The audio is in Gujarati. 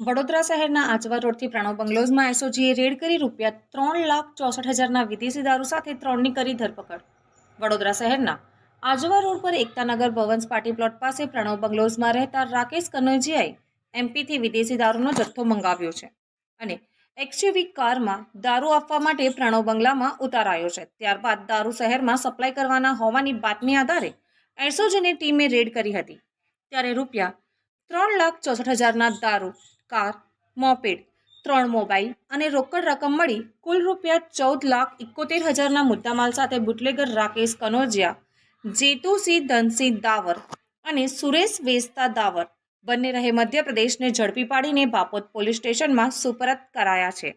વડોદરા શહેરના આજવા રોડથી પ્રણવ બંગલોઝમાં એસઓજીએ રેડ કરી ₹3,64,000ના વિદેશી દારૂ સાથે 3ની કરી ધરપકડ। વડોદરા શહેરના આજવા રોડ પર એકતાનગર ભવન્સ પાર્ટી પ્લોટ પાસે પ્રણવ બંગલોઝમાં રહેતા રાકેશ કનોજિયાએ એમપીથી વિદેશી દારૂનો જથ્થો મંગાવ્યો છે અને એક્સયુવી કારમાં દારૂ આપવા માટે પ્રણવ બંગલામાં ઉતારાયો છે। ત્યારબાદ દારૂ શહેરમાં સપ્લાય કરવાના હોવાની બાતમી આધારે એસઓજીની ટીમે રેડ કરી હતી, ત્યારે ₹3,64,000ના દારૂ, કાર, મોપેડ, 3 મોબાઈલ અને રોકડ રકમ મળી કુલ ₹14,71,000ના મુદ્દામાલ સાથે બુટલેગર રાકેશ કનોજિયા, જેતુસિંહ ધનસિંહ દાવર અને સુરેશ વેસ્તા દાવર બંને રહે મધ્યપ્રદેશને ઝડપી પાડીને બાપોદ પોલીસ સ્ટેશનમાં સુપરત કરાયા છે।